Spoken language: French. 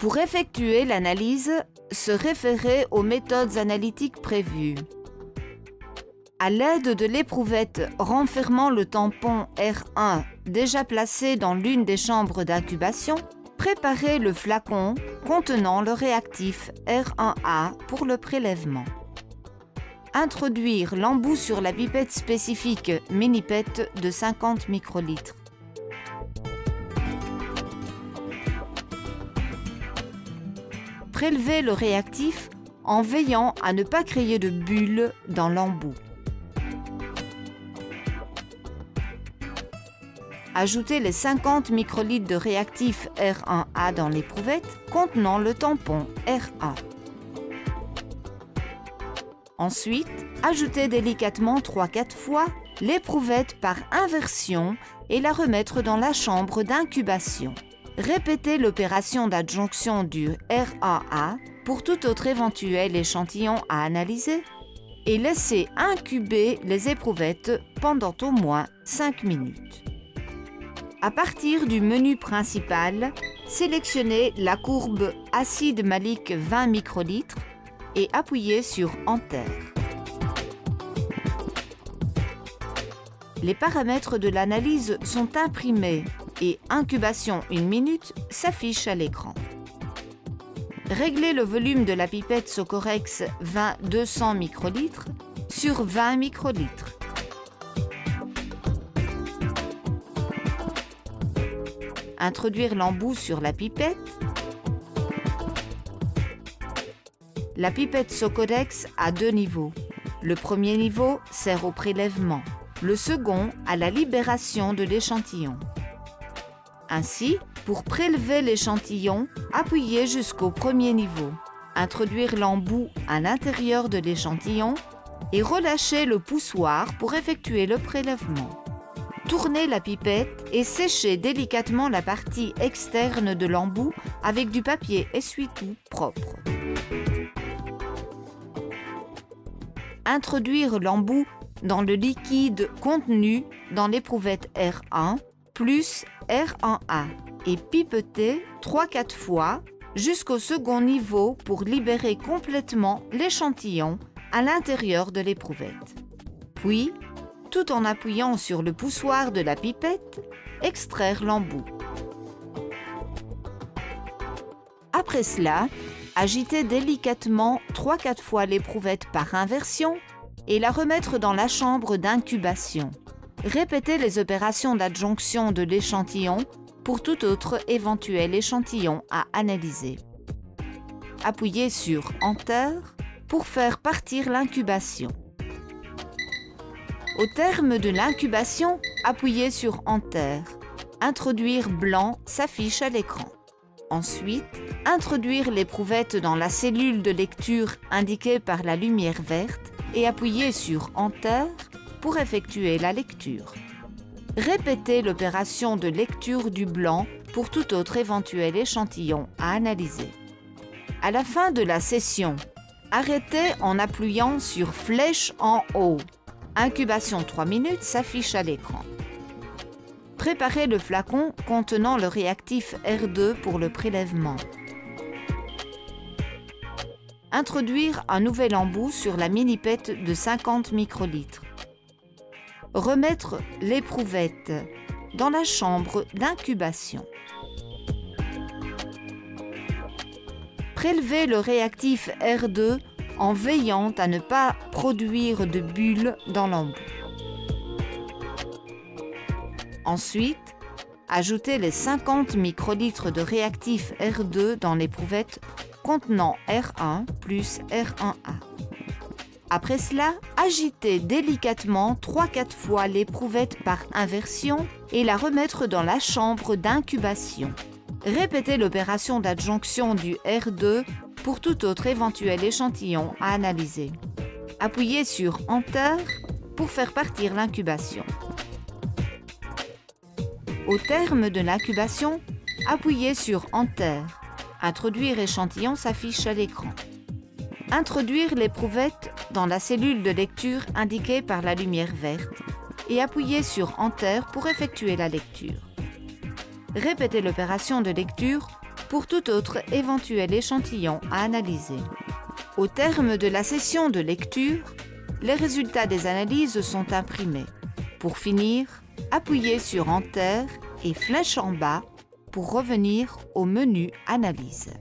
Pour effectuer l'analyse, se référer aux méthodes analytiques prévues. À l'aide de l'éprouvette renfermant le tampon R1 déjà placé dans l'une des chambres d'incubation, préparez le flacon contenant le réactif R1A pour le prélèvement. Introduire l'embout sur la pipette spécifique Minipet de 50 microlitres. Prélevez le réactif en veillant à ne pas créer de bulles dans l'embout. Ajoutez les 50 microlitres de réactif R1A dans l'éprouvette contenant le tampon R1. Ensuite, ajoutez délicatement 3-4 fois l'éprouvette par inversion et la remettre dans la chambre d'incubation. Répétez l'opération d'adjonction du R1A pour tout autre éventuel échantillon à analyser et laissez incuber les éprouvettes pendant au moins 5 minutes. À partir du menu principal, sélectionnez la courbe acide malique 20 microlitres et appuyez sur Enter. Les paramètres de l'analyse sont imprimés et incubation 1 minute s'affiche à l'écran. Réglez le volume de la pipette Socorex 20-200 microlitres sur 20 microlitres. Introduire l'embout sur la pipette. La pipette Socorex a 2 niveaux. Le premier niveau sert au prélèvement, le second à la libération de l'échantillon. Ainsi, pour prélever l'échantillon, appuyez jusqu'au premier niveau. Introduire l'embout à l'intérieur de l'échantillon et relâchez le poussoir pour effectuer le prélèvement. Tournez la pipette et séchez délicatement la partie externe de l'embout avec du papier essuie-tout propre. Introduire l'embout dans le liquide contenu dans l'éprouvette R1 plus R1A et pipeter 3-4 fois jusqu'au second niveau pour libérer complètement l'échantillon à l'intérieur de l'éprouvette. Puis, tout en appuyant sur le poussoir de la pipette, extraire l'embout. Après cela, agitez délicatement 3-4 fois l'éprouvette par inversion et la remettre dans la chambre d'incubation. Répétez les opérations d'adjonction de l'échantillon pour tout autre éventuel échantillon à analyser. Appuyez sur Enter pour faire partir l'incubation. Au terme de l'incubation, appuyez sur Enter. Introduire blanc s'affiche à l'écran. Ensuite, introduire l'éprouvette dans la cellule de lecture indiquée par la lumière verte et appuyez sur Enter pour effectuer la lecture. Répétez l'opération de lecture du blanc pour tout autre éventuel échantillon à analyser. À la fin de la session, arrêtez en appuyant sur flèche en haut. Incubation 3 minutes s'affiche à l'écran. Préparez le flacon contenant le réactif R2 pour le prélèvement. Introduire un nouvel embout sur la minipette de 50 microlitres. Remettre l'éprouvette dans la chambre d'incubation. Prélevez le réactif R2 en veillant à ne pas produire de bulles dans l'embout. Ensuite, ajoutez les 50 microlitres de réactif R2 dans l'éprouvette contenant R1 plus R1A. Après cela, agitez délicatement 3-4 fois l'éprouvette par inversion et la remettre dans la chambre d'incubation. Répétez l'opération d'adjonction du R2 pour tout autre éventuel échantillon à analyser. Appuyez sur Enter pour faire partir l'incubation. Au terme de l'incubation, appuyez sur Enter. Introduire échantillon s'affiche à l'écran. Introduire l'éprouvette dans la cellule de lecture indiquée par la lumière verte et appuyez sur Enter pour effectuer la lecture. Répétez l'opération de lecture pour tout autre éventuel échantillon à analyser. Au terme de la session de lecture, les résultats des analyses sont imprimés. Pour finir, appuyez sur Enter et flèche en bas pour revenir au menu Analyse.